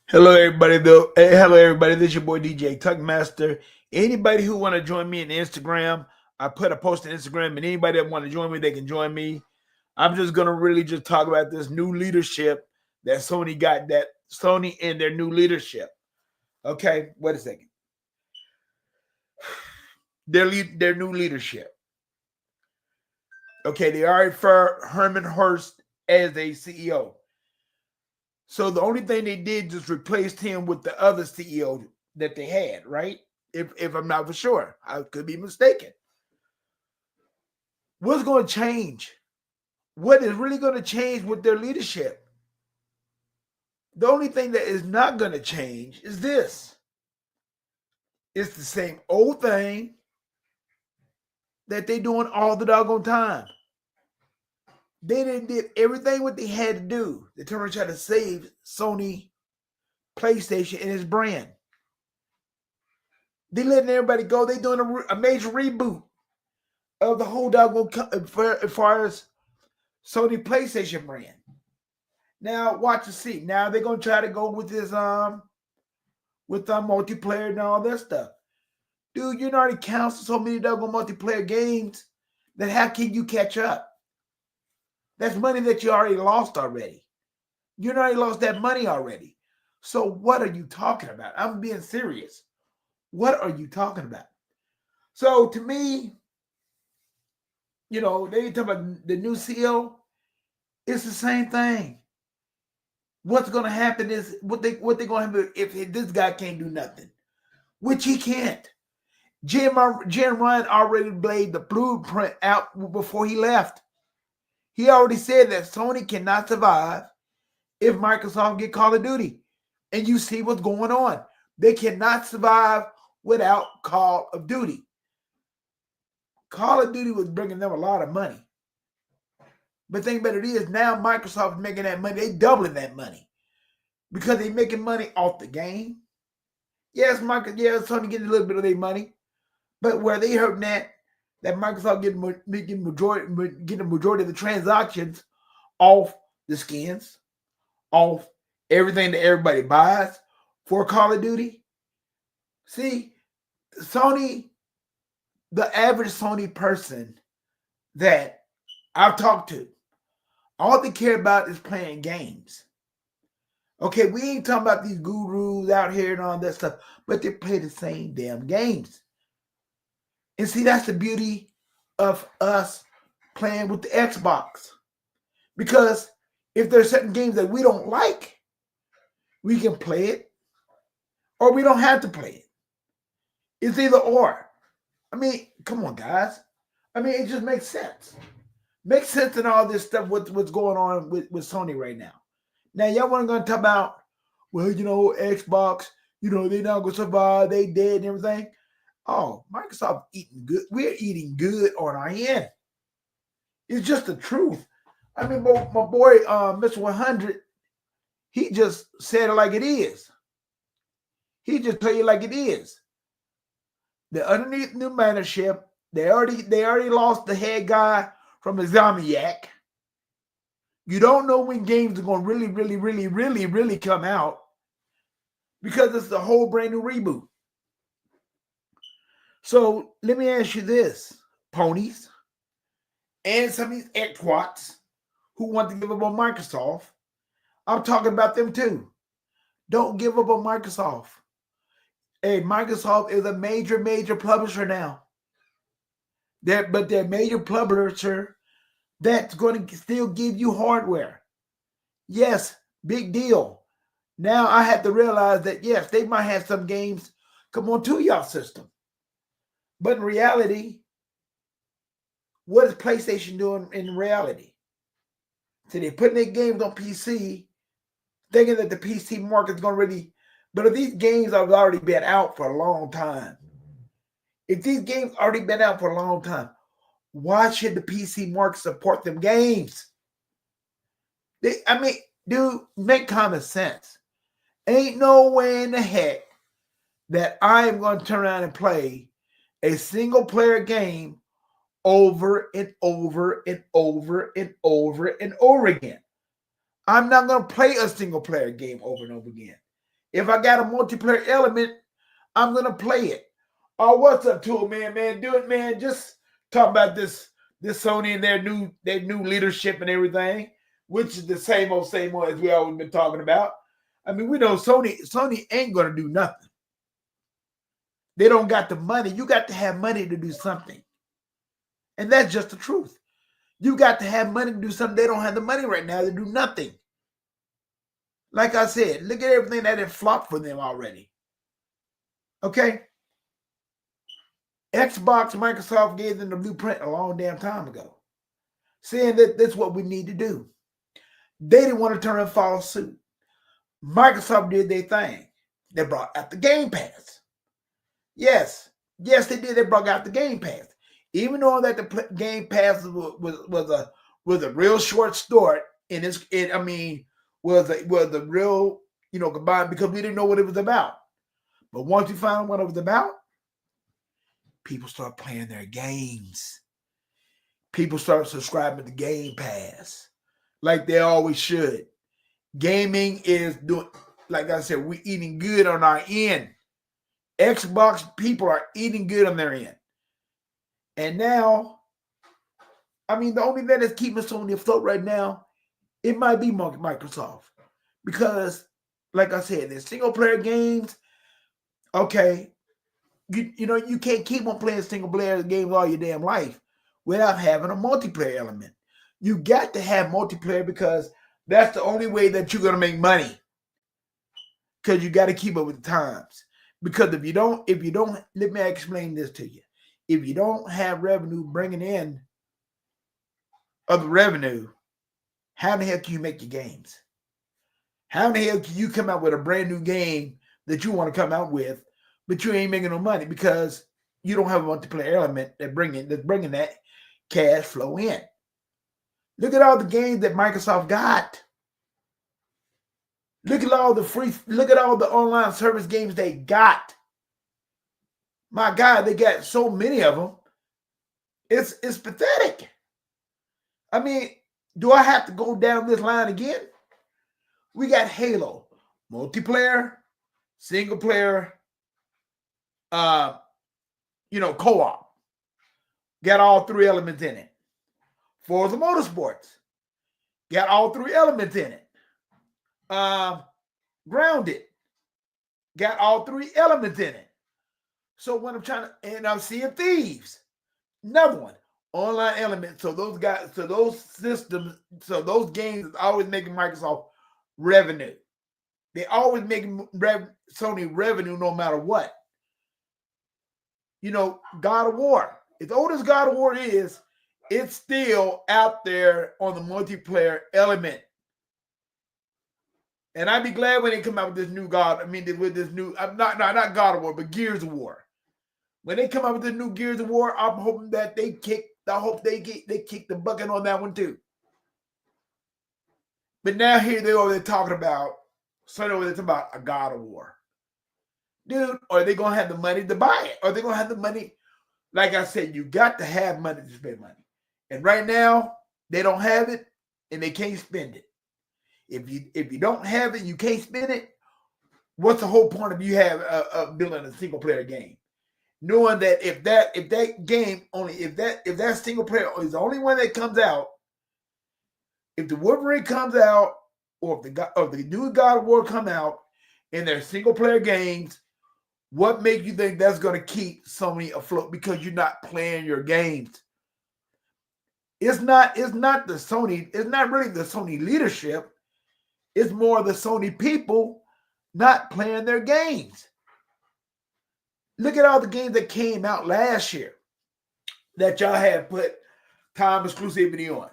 Hello, everybody. Though, hey, hello, everybody. This is your boy DJ Tuckmaster. Anybody who want to join me on Instagram, I put a post on Instagram, and anybody that want to join me, they can join me. I'm just gonna really just talk about this new leadership that Sony got. That Sony and their new leadership. Okay, wait a second. Their new leadership. Okay, they already for Herman Hurst as a CEO. So the only thing they did just replaced him with the other CEO that they had, right? If I'm not for sure, I could be mistaken. What's going to change? What is really going to change with their leadership? The only thing that is not going to change is this. It's the same old thing that they doing all the doggone time. They did everything what they had to do to try to save Sony PlayStation and its brand. They letting everybody go. They doing a major reboot of the whole doggone as far as Sony PlayStation brand. Now watch and see. Now they're gonna try to go with this multiplayer and all that stuff. Dude, you already counted so many doggone multiplayer games that how can you catch up? That's money that you already lost already. You already lost that money already. So what are you talking about? I'm being serious. What are you talking about? So to me, they talk about the new CEO. It's the same thing. What's going to happen is what they're going to have if this guy can't do nothing, which he can't. Jim Ryan already laid the blueprint out before he left. He already said that Sony cannot survive if Microsoft get Call of Duty. And you see what's going on. They cannot survive without Call of Duty. Call of Duty was bringing them a lot of money. But the thing about it is now Microsoft is making that money. They doubling that money because they're making money off the game. Yes, Sony getting a little bit of their money. But where they hurting that Microsoft getting the majority of the transactions off the skins, off everything that everybody buys for Call of Duty. See, Sony, the average Sony person that I've talked to, all they care about is playing games. Okay, we ain't talking about these gurus out here and all that stuff, but they play the same damn games. And see, that's the beauty of us playing with the Xbox. Because if there's certain games that we don't like, we can play it or we don't have to play it. It's either or. I mean, come on, guys. I mean, it just makes sense. Makes sense in all this stuff, what's going on with Sony right now. Now, y'all want to talk about, well, Xbox, they're not going to survive. They dead and everything. Oh, Microsoft eating good. We're eating good on our end. It's just the truth. I mean, my boy, Mr. 100, he just said it like it is. He just tell you like it is. The underneath new managership, they already lost the head guy from Insomniac. You don't know when games are going to really, really, really, really, really come out because it's a whole brand new reboot. So let me ask you this, ponies, and some of these X-Twats who want to give up on Microsoft. I'm talking about them too. Don't give up on Microsoft. Hey, Microsoft is a major, major publisher now. But they're a major publisher that's going to still give you hardware. Yes, big deal. Now I have to realize that, yes, they might have some games come on to y'all system. But in reality, what is PlayStation doing in reality? So they're putting their games on PC, thinking that the PC market's going to really... But if these games have already been out for a long time, why should the PC market support them games? Dude, make common sense. Ain't no way in the heck that I am going to turn around and play a single player game over and over and over and over and over again. I'm not going to play a single player game over and over again. If I got a multiplayer element, I'm gonna play it. Oh, what's up, Tool Man? Man, do it, man. Just talk about this Sony and their new leadership and everything, which is the same old as we always been talking about. I mean, we know Sony ain't gonna do nothing. They don't got the money. You got to have money to do something. And that's just the truth. You got to have money to do something. They don't have the money right now to do nothing. Like I said, look at everything that had flopped for them already. Okay? Xbox, Microsoft gave them the blueprint a long damn time ago, saying that that's what we need to do. They didn't want to turn and follow suit. Microsoft did their thing. They brought out the Game Pass. Yes, they did. They brought out the Game Pass. Even though that the Game Pass was a real short start, and was a real combined, because we didn't know what it was about. But once we found out what it was about, people start playing their games. People start subscribing to Game Pass like they always should. Gaming is doing, like I said, we're eating good on our end. Xbox people are eating good on their end. And now, I mean, the only thing that's keeping Sony afloat right now, it might be Microsoft. Because, like I said, there's single player games. Okay, you can't keep on playing single player games all your damn life without having a multiplayer element. You got to have multiplayer because that's the only way that you're going to make money. Because you got to keep up with the times. Because if you don't, let me explain this to you. If you don't have revenue bringing in other revenue, how the hell can you make your games? How the hell can you come out with a brand new game that you want to come out with, but you ain't making no money because you don't have a multiplayer element that's bringing that cash flow in? Look at all the games that Microsoft got. Look at all the online service games they got. My God, they got so many of them. It's pathetic. I mean, do I have to go down this line again? We got Halo, multiplayer, single player, co-op. Got all three elements in it. Forza Motorsports. Got all three elements in it. Grounded. Got all three elements in it. So when I'm trying to, and I'm seeing Thieves. Another one. Online element. So those games is always making Microsoft revenue. They always making Sony revenue no matter what. God of War. As old as God of War is, it's still out there on the multiplayer element. And I'd be glad when they come out with this new not God of War, but Gears of War. When they come out with this new Gears of War, I'm hoping that they kick the bucket on that one too. But now here they're talking about a God of War. Dude, are they going to have the money to buy it? Are they going to have the money? Like I said, you got to have money to spend money. And right now, they don't have it and they can't spend it. If you don't have it, you can't spend it. What's the whole point of you building a single player game? Knowing that if that single player is the only one that comes out, if the Wolverine comes out, or if the new God of War come out in their single player games, what makes you think that's going to keep Sony afloat? Because you're not playing your games. It's not really the Sony leadership. It's more the Sony people not playing their games. Look at all the games that came out last year that y'all had put time exclusivity on,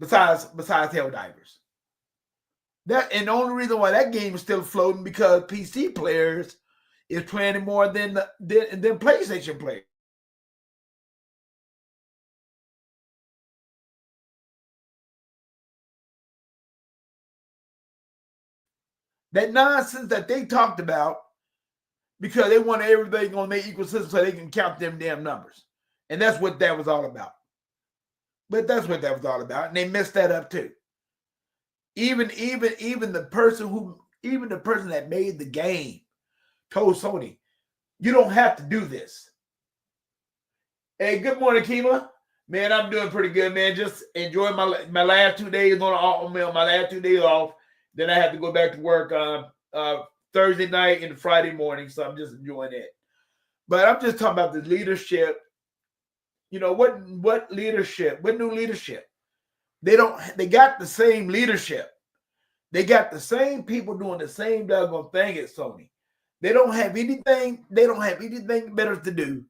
besides Helldivers. And the only reason why that game is still floating because PC players is playing it more than PlayStation players. That nonsense that they talked about, because they want everything on their ecosystem so they can count them damn numbers. And that's what that was all about. And they messed that up too. Even the person who even the person that made the game told Sony, you don't have to do this. Hey, good morning, Kima. Man, I'm doing pretty good, man. Just enjoying my last 2 days on my last 2 days off. Then I have to go back to work Thursday night and Friday morning, so I'm just enjoying it. But I'm just talking about the leadership. You know what leadership? What new leadership? They got the same leadership. They got the same people doing the same doggone thing at Sony. They don't have anything better to do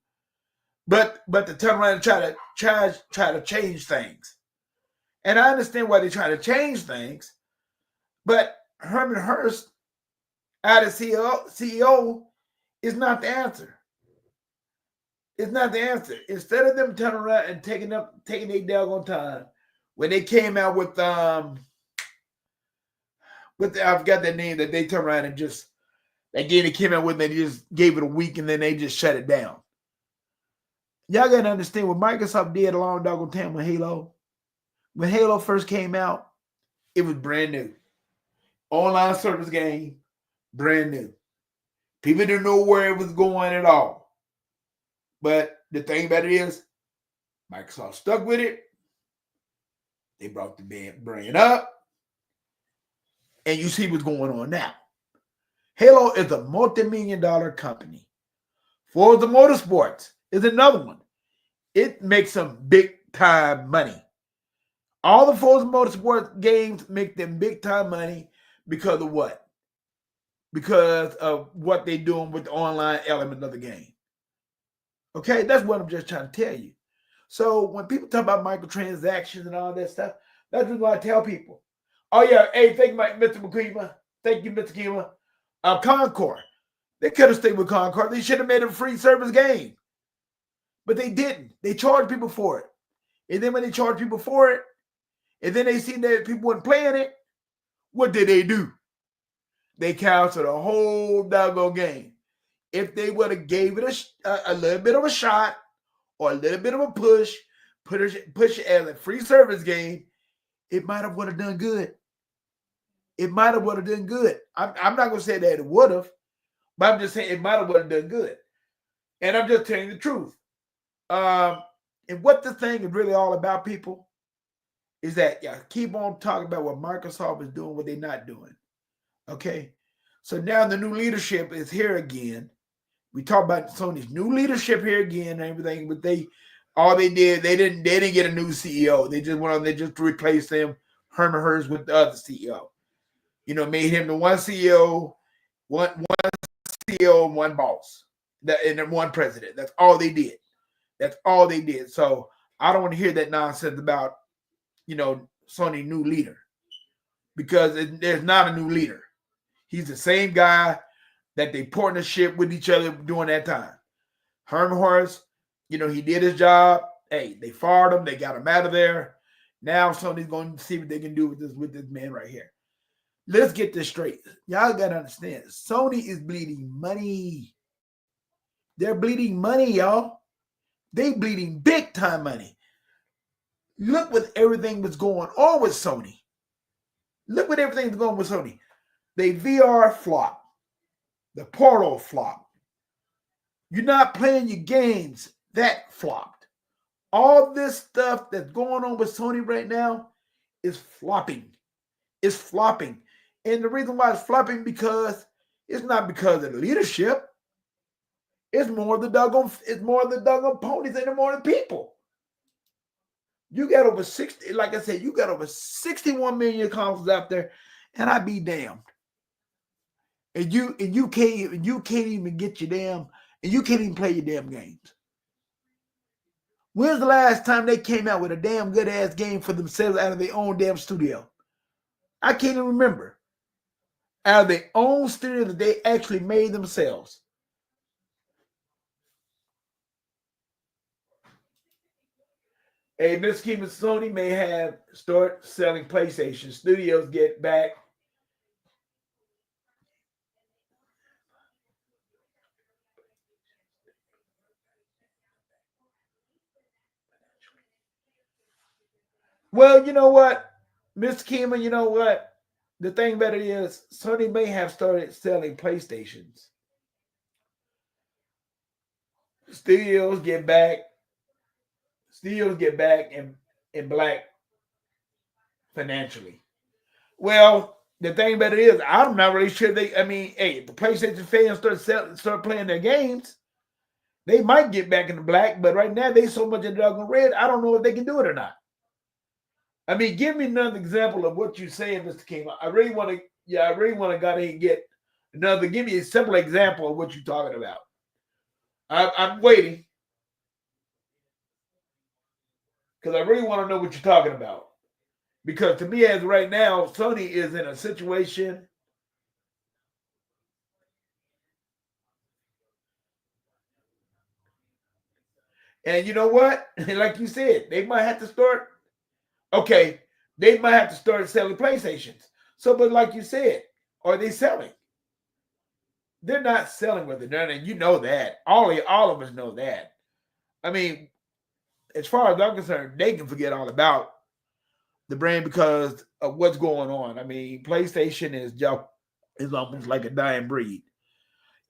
but to turn around and try to change things. And I understand why they try to change things, but Herman Hurst out of CEO is not the answer. It's not the answer. Instead of them turning around and taking their doggone time, when they came out with I forgot that name that they turned around and just that game they came out with, and they just gave it a week and then they just shut it down. Y'all gotta understand what Microsoft did a long doggone time with Halo. When Halo first came out, it was brand new. Online service game, brand new. People didn't know where it was going at all. But the thing about it is, Microsoft stuck with it. They brought the brand up. And you see what's going on now. Halo is a multi-million-dollar company. Forza Motorsports is another one. It makes some big-time money. All the Forza Motorsports games make them big-time money because of what? Because of what they're doing with the online element of the game. Okay, that's what I'm just trying to tell you. So when people talk about microtransactions and all that stuff, that's what I tell people. Oh yeah, hey, thank you, Mr. McKeever. Thank you, Mr. Keeler. Concord. They could have stayed with Concord. They should have made a free service game. But they didn't. They charged people for it. And then when they charged people for it, and then they seen that people weren't playing it, what did they do? They canceled a whole doggone game. If they would have gave it a little bit of a shot or a little bit of a push it as a free service game, it might have would have done good. It might have would have done good. I'm not going to say that it would have, but I'm just saying it might have would have done good. And I'm just telling you the truth. And what the thing is really all about, people, is that keep on talking about what Microsoft is doing, what they're not doing. Okay? So now the new leadership is here again. We talk about Sony's new leadership here again and everything, but they didn't get a new CEO. They just went on, they just replaced them, Herman Hurst, with the other CEO. You know, made him the one CEO, one CEO, and one boss, and then one president. That's all they did. That's all they did. So I don't want to hear that nonsense about, Sony new leader, because there's not a new leader. He's the same guy that they partnership with each other during that time. Herman Hurst, he did his job. Hey, they fired him. They got him out of there. Now Sony's going to see what they can do with this man right here. Let's get this straight. Y'all got to understand, Sony is bleeding money. They're bleeding money, y'all. They bleeding big time money. Look what everything was going on with Sony. Look what everything's going on with Sony. They VR flop. The Portal flopped. You're not playing your games. That flopped. All this stuff that's going on with Sony right now is flopping. It's flopping. And the reason why it's flopping, because it's not because of the leadership. It's more the doggone ponies and more the people. You got over 60, like I said, you got over 61 million consoles out there, and I be damned. And you can't even get your damn, and you can't even play your damn games. When's the last time they came out with a damn good ass game for themselves out of their own damn studio? I can't even remember. Out of their own studio that they actually made themselves. Hey, Miss Kim and Sony may have start selling PlayStation. Studios get back. Well, you know what, Miss Kima, you know what? the thing about it is, Sony may have started selling PlayStations. Studios get back, studios get back in black financially. Well, the thing about it is, I'm not really sure they. I mean, hey, if the PlayStation fans start playing their games, they might get back in the black. But right now, they so much in the doggone red. I don't know if they can do it or not. I mean, give me another example of what you're saying, Mr. King. I really want to. Yeah, I really want to go ahead and get another. Give me a simple example of what you're talking about. I'm waiting because I really want to know what you're talking about. Because to me, as right now, Sony is in a situation. And you know what? Like you said, they might have to start. Okay, they might have to start selling PlayStations. So, but like you said, are they selling? They're not selling with it, and you know that. All of us know that. I mean, as far as I'm concerned, they can forget all about the brand because of what's going on. I mean, PlayStation is almost like a dying breed,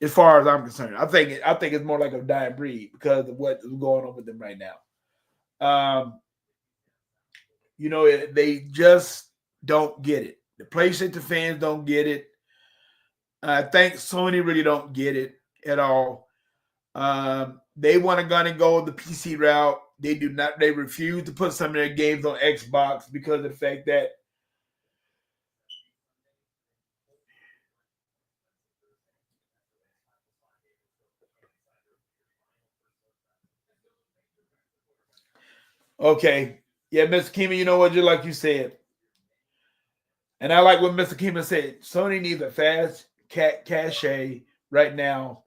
as far as I'm concerned. I think it's more like a dying breed because of what is going on with them right now. You know, they just don't get it. The PlayStation fans don't get it. I think Sony really don't get it at all. They want to go the PC route. They do not. They refuse to put some of their games on Xbox because of the fact that okay, yeah, Mr. Kima, you know what? Just like you said, and I like what Mr. Kima said. Sony needs a fast cachet right now.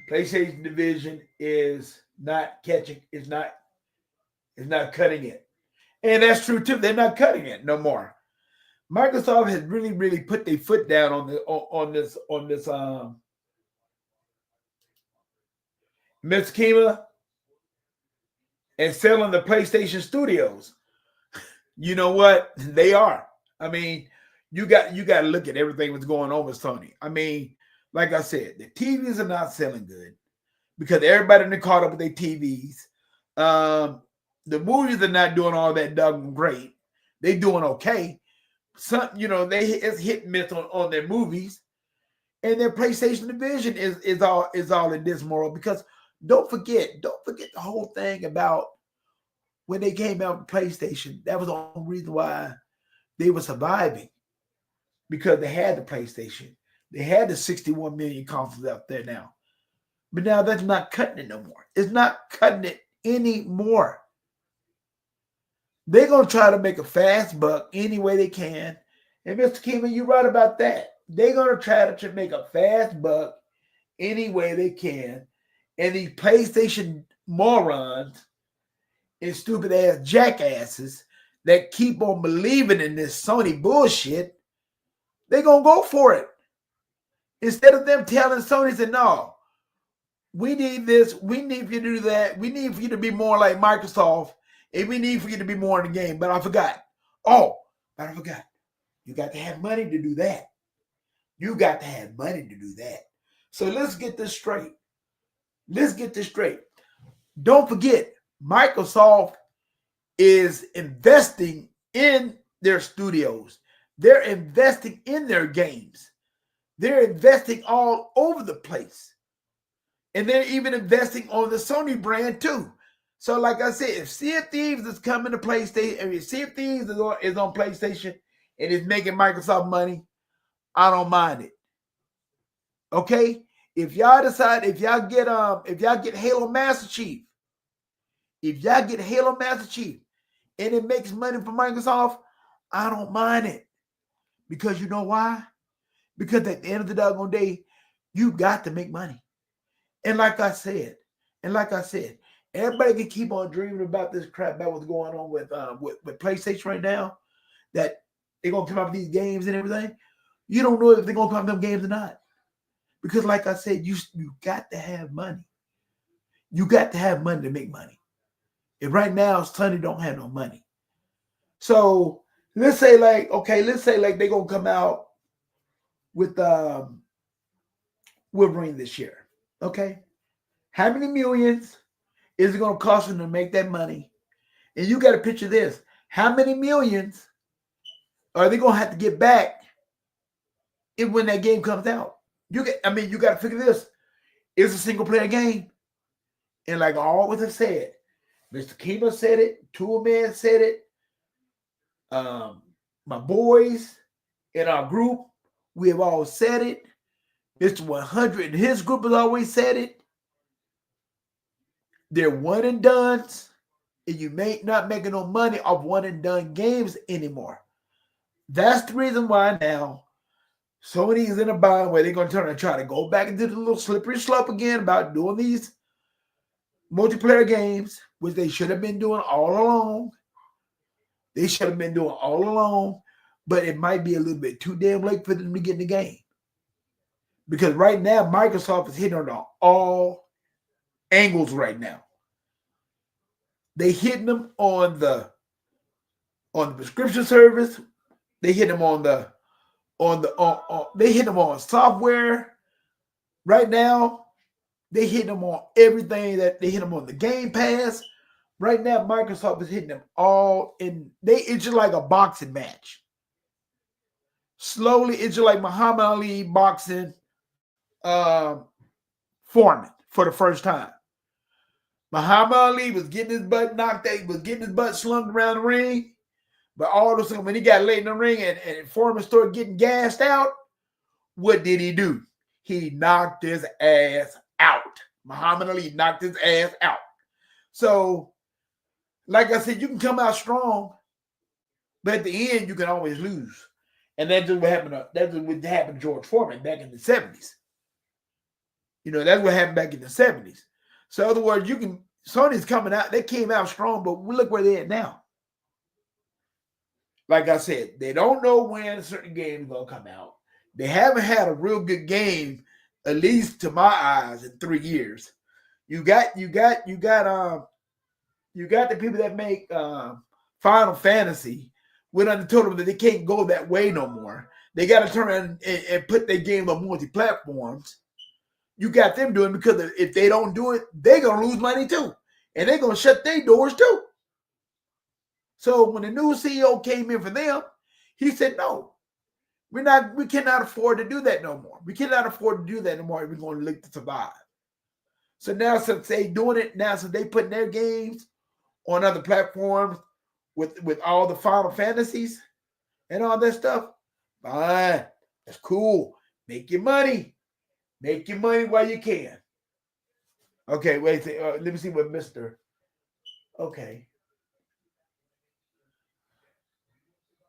PlayStation division is not catching. Is not cutting it, and that's true too. They're not cutting it no more. Microsoft has really put their foot down on this Miss Kima and selling the PlayStation Studios. You know what? They are. I mean, you got to look at everything that's going on with Sony. I mean, like I said, the TVs are not selling good because everybody in caught up with their TVs. The movies are not doing all that doggone great. They doing okay. Some, you know, it's hit and miss on their movies, and their PlayStation division is all in dismal because don't forget the whole thing about when they came out with PlayStation. That was the only reason why they were surviving because they had the PlayStation. They had the 61 million consoles out there now. But now that's not cutting it no more. It's not cutting it anymore. They're going to try to make a fast buck any way they can. And Mr. Kima, you're right about that. They're going to try to make a fast buck any way they can. And these PlayStation morons and stupid ass jackasses that keep on believing in this Sony bullshit, they're going to go for it. Instead of them telling Sony, say, no, we need this, we need for you to do that, we need for you to be more like Microsoft, and we need for you to be more in the game. But I forgot. Oh, but I forgot. You got to have money to do that. You got to have money to do that. So let's get this straight. Let's get this straight. Don't forget, Microsoft is investing in their studios. They're investing in their games. They're investing all over the place. And they're even investing on the Sony brand too. So like I said, if Sea of Thieves is coming to PlayStation, if Sea of Thieves is on PlayStation and is making Microsoft money, I don't mind it. Okay? If y'all decide, if y'all get Halo Master Chief, if y'all get Halo Master Chief and it makes money for Microsoft, I don't mind it. Because you know why? Because at the end of the doggone day, you got to make money. And like I said, everybody can keep on dreaming about this crap about what's going on with PlayStation right now, that they're gonna come out with these games and everything. You don't know if they're gonna come out with them games or not. Because like I said, you got to have money. You got to have money to make money. And right now, Sony don't have no money. So let's say like they're gonna come out with Wolverine this year. Okay, how many millions is it gonna cost them to make that money? And you got to picture this: how many millions are they gonna have to get back if when that game comes out? You got to figure this: it's a single player game, and like I always have said, Mr. Kima said it, Tool Man said it, my boys in our group, we have all said it. Mr. 100 and his group has always said it. They're one and dones, and you may not making no money off one and done games anymore. That's the reason why now Sony is in a bind where they're going to turn and try to go back into the little slippery slope again about doing these multiplayer games, which they should have been doing all along. They should have been doing all along, but it might be a little bit too damn late for them to get in the game. Because right now, Microsoft is hitting on all angles right now. They hitting them on the prescription service. They hit them on they hit them on software. Right now, they hit them on everything that they hit them on the Game Pass. Right now, Microsoft is hitting them all it's just like a boxing match. Slowly, it's just like Muhammad Ali boxing Foreman for the first time. Muhammad Ali was getting his butt knocked out, was getting his butt slung around the ring. But all of a sudden, when he got late in the ring and Foreman started getting gassed out, what did he do? He knocked his ass out. Muhammad Ali knocked his ass out. So, like I said, you can come out strong, but at the end, you can always lose. And that's just what happened. That's what happened to George Foreman back in the 70s. That's what happened back in the 70s. So, in other words, Sony's coming out. They came out strong, but look where they're at now. Like I said, they don't know when a certain game is going to come out. They haven't had a real good game, at least to my eyes, in 3 years. You got the people that make Final Fantasy went on the told them that they can't go that way no more. They got to turn around and put their game on multi-platforms. You got them doing it because if they don't do it, they're going to lose money too. And they're going to shut their doors too. So when the new CEO came in for them, he said, no, we cannot afford to do that no more. We cannot afford to do that no more if we're going to look to survive. So now since they doing it, since they putting their games on other platforms with all the Final Fantasies and all that stuff, fine. That's cool. Make your money. Make your money while you can. Okay, wait. Let me see what Mr. Okay.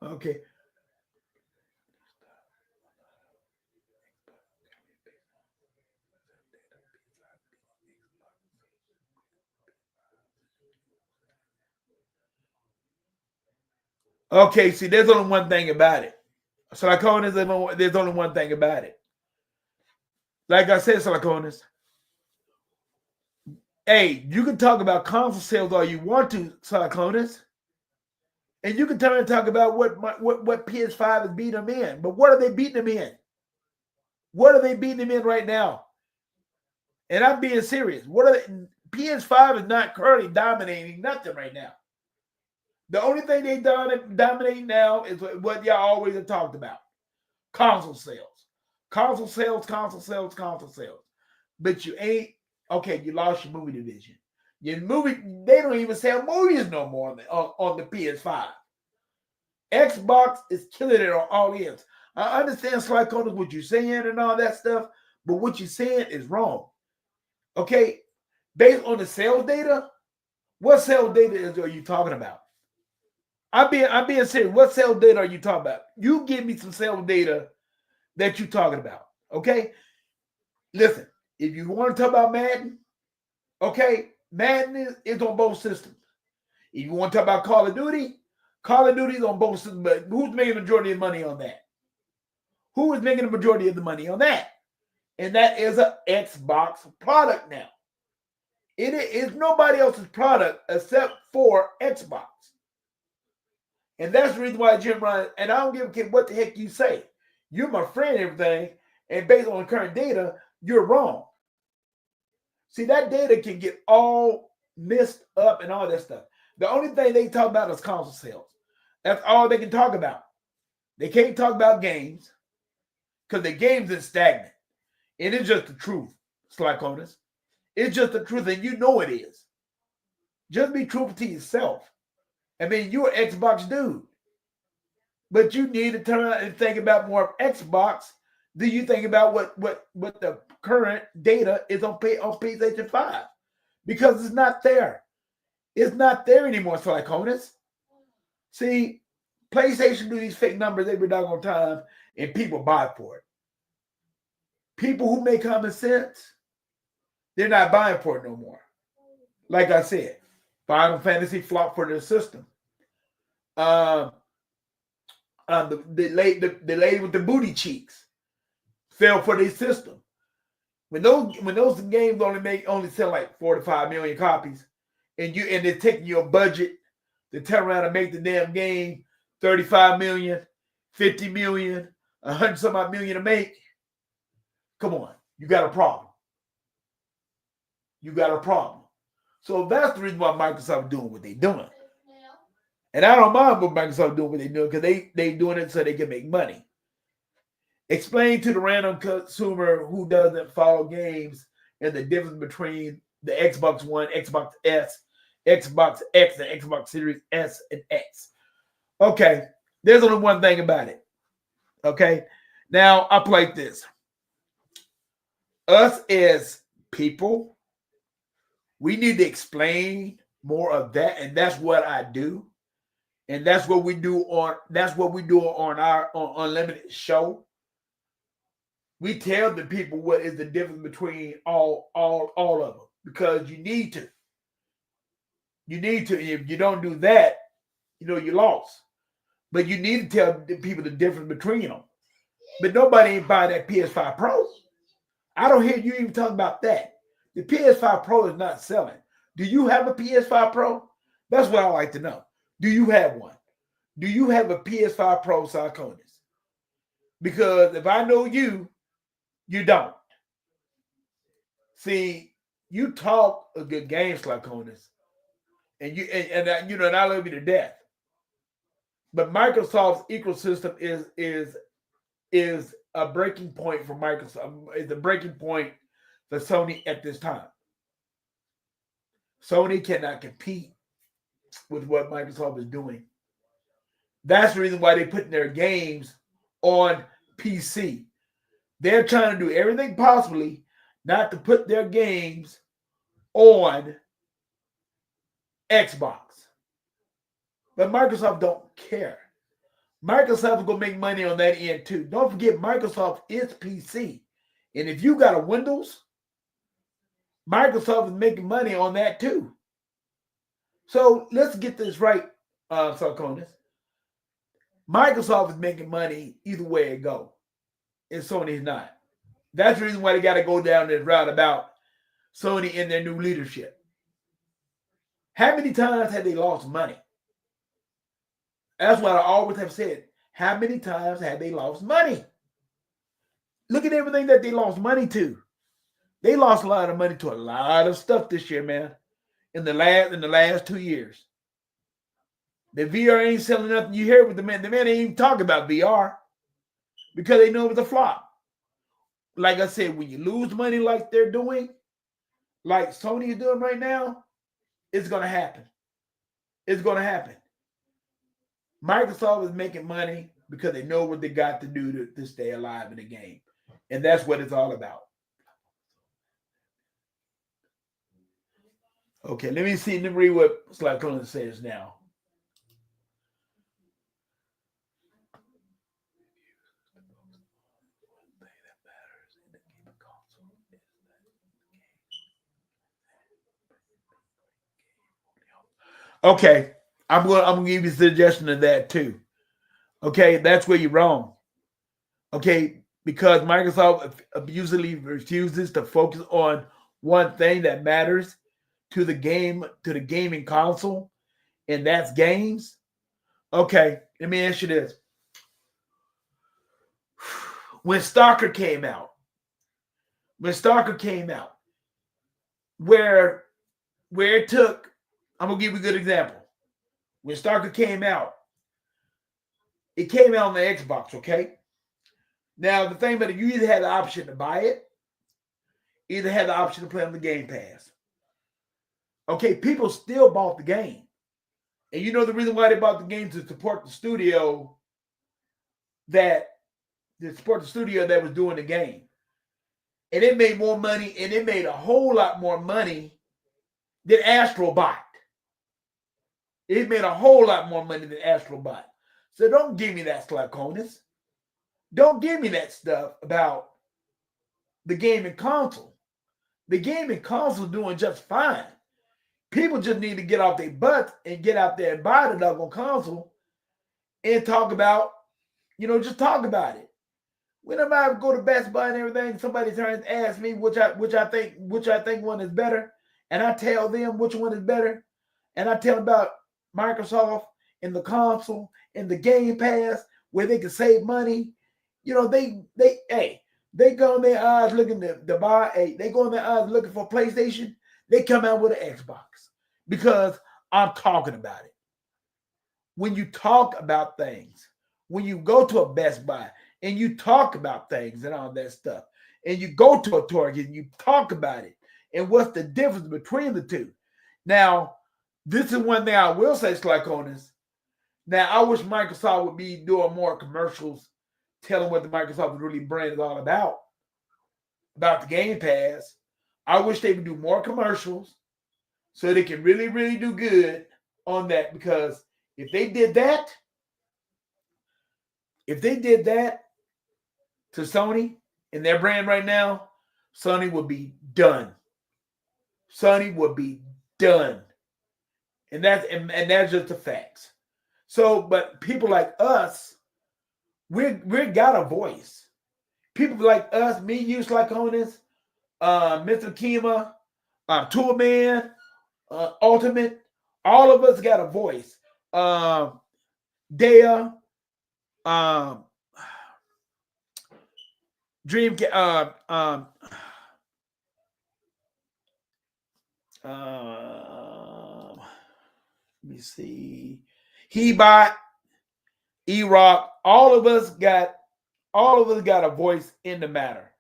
Okay. Okay, see, there's only one thing about it. Siliconis, there's only one thing about it. Like I said, Siliconis, hey, you can talk about console sales all you want to, Siliconis. And you can turn and talk about what PS5 is beating them in. But what are they beating them in? What are they beating them in right now? And I'm being serious. PS5 is not currently dominating nothing right now. The only thing they dominate now is what y'all always have talked about. Console sales. Console sales, console sales, console sales. But you ain't, okay, you lost your movie division. Your movie, they don't even sell movies no more on the PS5. Xbox is killing it on all ends. I understand, Slyconis, what you're saying and all that stuff, but what you're saying is wrong. Okay, based on the sales data, what sales data are you talking about? I'm being serious. What sales data are you talking about? You give me some sales data that you're talking about. Okay, listen. If you want to talk about Madden, okay, Madden is on both systems. If you want to talk about Call of Duty is on both systems. But who's making the majority of money on that? Who is making the majority of the money on that? And that is an Xbox product now. It is nobody else's product except for Xbox. And that's the reason why Jim Ryan, and I don't give a kid what the heck you say. You're my friend and everything, and based on the current data, you're wrong. See, that data can get all messed up and all that stuff. The only thing they talk about is console sales. That's all they can talk about. They can't talk about games because the games is stagnant. And it's just the truth, Slyconis. It's just the truth, and you know it is. Just be truthful to yourself. I mean, you're an Xbox dude. But you need to turn around and think about more of Xbox. Do you think about what the current data is on PlayStation 5? Because it's not there. It's not there anymore, Slyconis. See, PlayStation do these fake numbers every doggone time, and people buy for it. People who make common sense, they're not buying for it no more. Like I said, Final Fantasy flopped for their system. The lady with the booty cheeks fell for their system. When those games only sell like 45 million copies, and they're taking your budget to turn around and make the damn game 35 million, 50 million, 100 some odd million to make. Come on, you got a problem. You got a problem. So that's the reason why Microsoft is doing what they're doing. And I don't mind what Microsoft doing what they're doing because they doing it so they can make money. Explain to the random consumer who doesn't follow games and the difference between the Xbox One, Xbox S, Xbox X, and Xbox Series S and X. Okay, there's only one thing about it. Okay, now I play this. Us as people, we need to explain more of that, and that's what I do. And that's what we do on our Unlimited show. We tell the people what is the difference between all of them because you need to. You need to. If you don't do that, you lost. But you need to tell the people the difference between them. But nobody ain't buying that PS5 Pro. I don't hear you even talking about that. The PS5 Pro is not selling. Do you have a PS5 Pro? That's what I like to know. Do you have one? Do you have a PS5 Pro, Slyconis? Because if I know you, you don't. See, you talk a good game, Slyconis, and I love you to death. But Microsoft's ecosystem is a breaking point for Microsoft. It's a breaking point for Sony at this time. Sony cannot compete with what Microsoft is doing. That's the reason why they're putting their games on PC. They're trying to do everything possibly not to put their games on Xbox. But Microsoft don't care. Microsoft is going to make money on that end too. Don't forget, Microsoft is PC. And if you got a Windows, Microsoft is making money on that too. So let's get this right, Slyconis. Microsoft is making money either way it go, and Sony's not. That's the reason why they got to go down this route about Sony and their new leadership. How many times have they lost money? That's what I always have said. How many times have they lost money? Look at everything that they lost money to. They lost a lot of money to a lot of stuff this year, man. In the last 2 years. The VR ain't selling nothing. You hear with the man. The man ain't even talking about VR because they know it was a flop. Like I said, when you lose money like they're doing, like Sony is doing right now, it's going to happen. It's going to happen. Microsoft is making money because they know what they got to do to stay alive in the game. And that's what it's all about. Okay, let me read what Slyconis says now. Okay, I'm gonna give you a suggestion of that too. Okay, that's where you're wrong. Okay, because Microsoft usually refuses to focus on one thing that matters to the gaming console, and that's games. Okay, let me ask you this. When Stalker came out, when Stalker came out, where it took, I'm gonna give you a good example. When Stalker came out, it came out on the Xbox, okay? Now the thing about it, you either had the option to buy it, either had the option to play on the Game Pass. Okay, people still bought the game. And you know the reason why they bought the game to support the studio that was doing the game. And it made more money, and it made a whole lot more money than Astrobot. It made a whole lot more money than Astrobot. So don't give me that Slaconus. Don't give me that stuff about the gaming console. The gaming console doing just fine. People just need to get off their butts and get out there and buy the doggone console and talk about, just talk about it. Whenever I go to Best Buy and everything, somebody turns and asks me which I think one is better, and I tell them which one is better, and I tell them about Microsoft and the console and the Game Pass where they can save money. They go in their eyes looking to buy they go in their eyes looking for PlayStation. They come out with an Xbox because I'm talking about it. When you talk about things, when you go to a Best Buy and you talk about things and all that stuff, and you go to a Target and you talk about it, and what's the difference between the two. Now, this is one thing I will say, Slaconus. Now, I wish Microsoft would be doing more commercials telling what the Microsoft really brand is all about the Game Pass. I wish they would do more commercials so they can really, really do good on that, because if they did that to Sony and their brand right now, Sony would be done. Sony would be done. And that's just the facts. So, but people like us, we got a voice. People like us, me, you, Slaconus, Mr. Kima, Toolman, Ultimate, all of us got a voice. Dea, Dream, let me see, Hebot, E-Rock, all of us got a voice in the matter.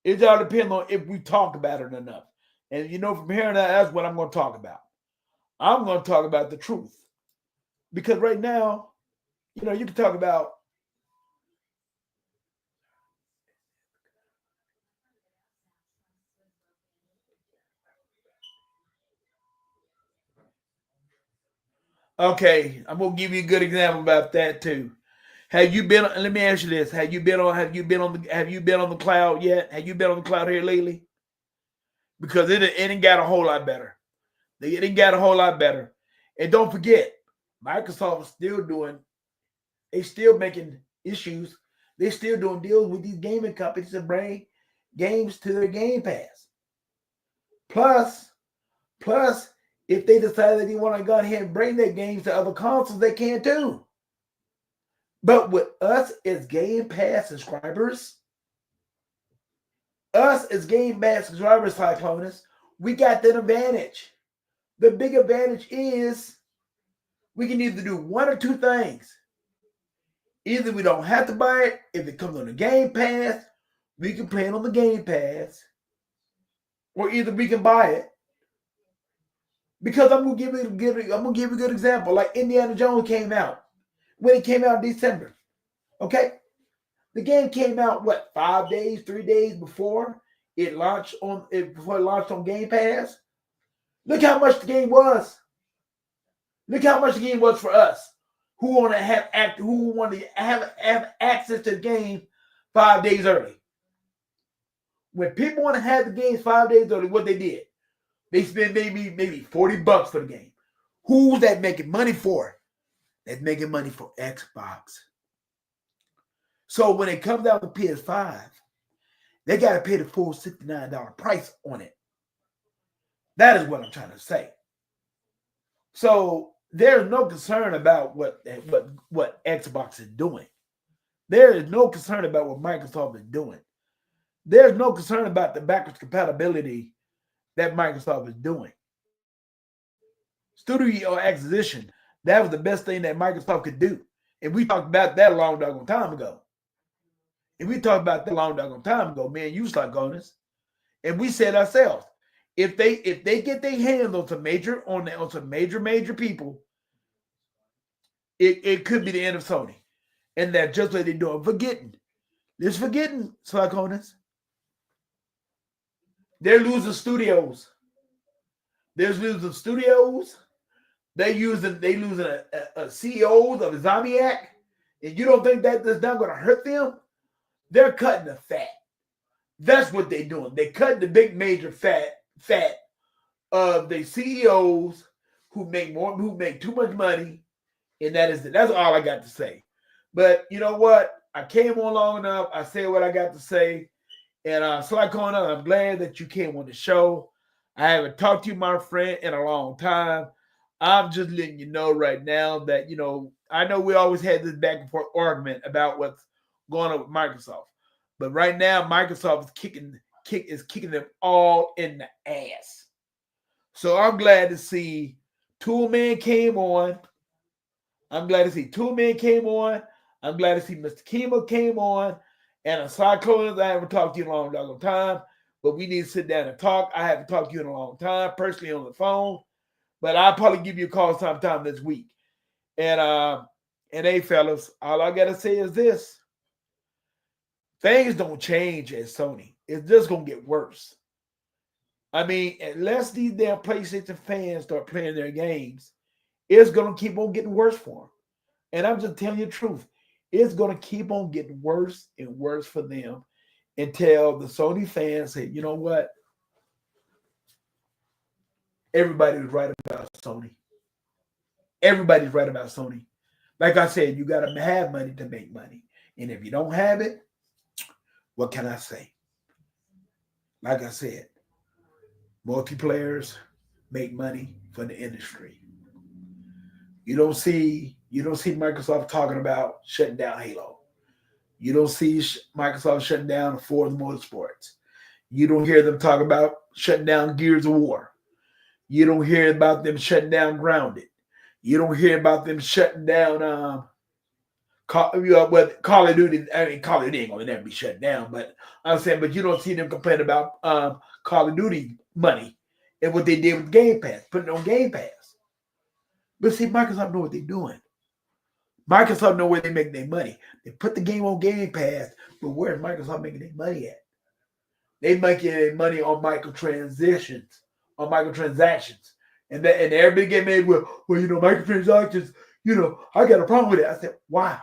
It all depends on if we talk about it enough. And from here on out, that's what I'm going to talk about. I'm going to talk about the truth. Because right now, you can talk about okay, I'm going to give you a good example about that too. Have you been? Let me ask you this: Have you been on the cloud yet? Have you been on the cloud here lately? Because it ain't got a whole lot better. It ain't got a whole lot better. And don't forget, Microsoft is still doing. They still making issues. They still doing deals with these gaming companies to bring games to their Game Pass. Plus, if they decide that they want to go ahead and bring their games to other consoles, they can too. But with us as Game Pass subscribers, Cyclonus, we got that advantage. The big advantage is we can either do one or two things. Either we don't have to buy it. If it comes on the Game Pass, we can play it on the Game Pass. Or either we can buy it. Because I'm gonna give you a good example. Like Indiana Jones came out. When it came out in December. Okay? The game came out, 3 days before it launched on Game Pass? Look how much the game was. Look how much the game was for us who want to have access to the game 5 days early. When people want to have the games 5 days early, what they did? They spend maybe $40 for the game. Who's that making money for? That's making money for Xbox. So when it comes out to PS5, they got to pay the full $69 price on it. That is what I'm trying to say. So there's no concern about what Xbox is doing. There is no concern about what Microsoft is doing. There's no concern about the backwards compatibility that Microsoft is doing. Studio acquisition, that was the best thing that Microsoft could do. And we talked about that a long doggone time ago. Man, you start going this. And we said ourselves, if they get their hands on some major people, it could be the end of Sony. And that's just what they're doing. Forgetting, Slakonis. They're losing studios. They're losing studios. They losing a CEOs of Zombiac. And you don't think that that's not going to hurt them? They're cutting the fat. That's what they're doing. They cut the big major fat of the CEOs who make too much money, and that's all I got to say. But you know what? I came on long enough. I said what I got to say, and Slakona, I'm glad that you came on the show. I haven't talked to you, my friend, in a long time. I'm just letting you know right now that I know we always had this back and forth argument about what's going on with Microsoft. But right now, Microsoft is kicking them all in the ass. So I'm glad to see Toolman came on. I'm glad to see Mr. Kima came on. And a Cyclone, I haven't talked to you in a long time. But we need to sit down and talk. I haven't talked to you in a long time, personally on the phone. But I'll probably give you a call sometime this week. And hey, fellas, all I got to say is this. Things don't change at Sony. It's just going to get worse. I mean, unless these damn PlayStation fans start playing their games, it's going to keep on getting worse for them. And I'm just telling you the truth. It's going to keep on getting worse and worse for them until the Sony fans say, you know what? Everybody was right about Sony. Everybody's right about Sony. Like I said, you got to have money to make money. And if you don't have it, what can I say? Like I said, multiplayers make money for the industry. You don't see Microsoft talking about shutting down Halo. You don't see Microsoft shutting down Forza Motorsports. You don't hear them talk about shutting down Gears of War. You don't hear about them shutting down Grounded. You don't hear about them shutting down Call of Duty. I mean, Call of Duty ain't gonna never be shut down, but I'm saying, but you don't see them complain about Call of Duty money and what they did with Game Pass, putting it on Game Pass. But see, Microsoft know what they're doing. Microsoft know where they make their money. They put the game on Game Pass, but where's Microsoft making their money at? They making their money on microtransactions, and everybody get made with, microtransactions. I got a problem with it. I said, why?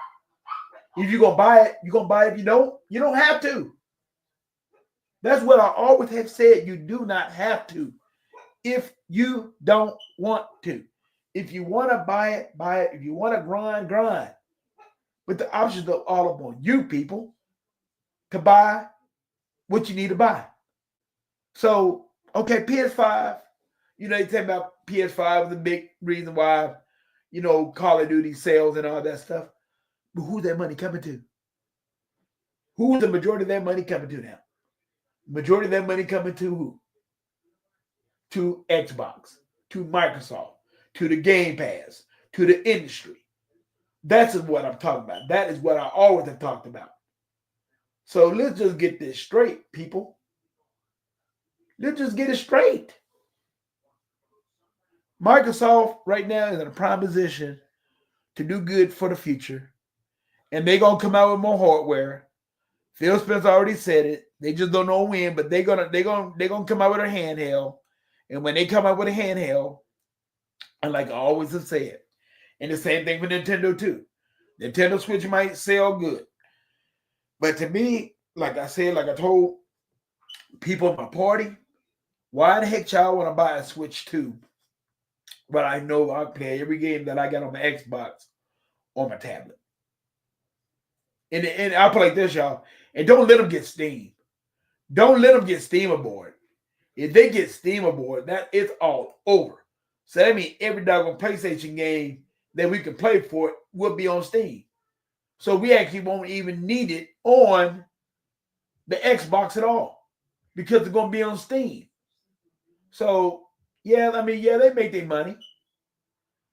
If you're gonna buy it, you're gonna buy it. If you don't have to. That's what I always have said. You do not have to. If you don't want to. If you want to buy it, buy it. If you want to grind. But the options are all upon you, people, to buy what you need to buy. So, okay, PS5, they talk about PS5 was a big reason why, Call of Duty sales and all that stuff. But who's that money coming to? Who's the majority of that money coming to now? Majority of that money coming to who? To Xbox, to Microsoft, to the Game Pass, to the industry. That's what I'm talking about. That is what I always have talked about. So let's just get this straight, people. Let's just get it straight. Microsoft right now is in a prime position to do good for the future. And they're going to come out with more hardware. Phil Spencer already said it. They just don't know when, but they're gonna come out with a handheld. And when they come out with a handheld, and like I always have said, and the same thing for Nintendo too. Nintendo Switch might sell good. But to me, like I said, like I told people at my party, why the heck y'all want to buy a Switch 2? But I know I play every game that I got on my Xbox on my tablet. And I'll play like this, y'all. And don't let them get Steam. Don't let them get Steam aboard. If they get Steam aboard, that it's all over. So that means every doggone PlayStation game that we can play for it will be on Steam. So we actually won't even need it on the Xbox at all because it's going to be on Steam. So, yeah, I mean, yeah, they make their money.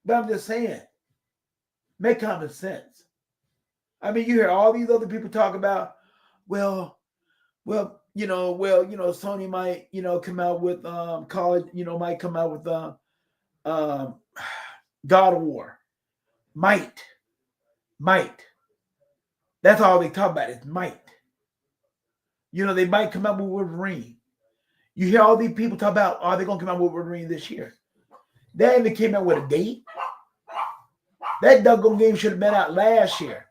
But I'm just saying, make common sense. I mean, you hear all these other people talk about, well, Sony might, come out with might come out with um, God of War. Might. That's all they talk about is might. They might come out with Wolverine. You hear all these people talk about, are they going to come out with Wolverine this year? They even came out with a date. That doggone game should have been out last year.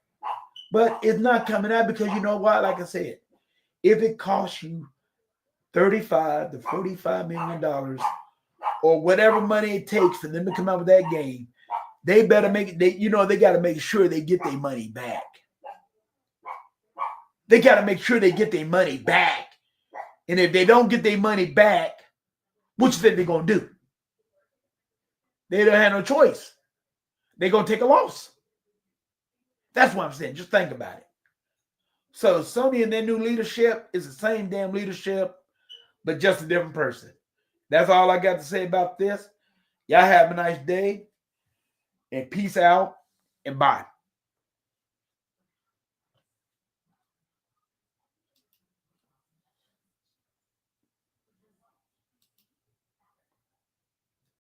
But it's not coming out because you know what? Like I said, if it costs you $35 to $45 million or whatever money it takes for them to come out with that game, they better make it. They got to make sure they get their money back. They got to make sure they get their money back. And if they don't get their money back, what you think they're going to do? They don't have no choice. They're going to take a loss. That's what I'm saying. Just think about it. So Sony and their new leadership is the same damn leadership, but just a different person. That's all I got to say about this. Y'all have a nice day, and peace out, and bye.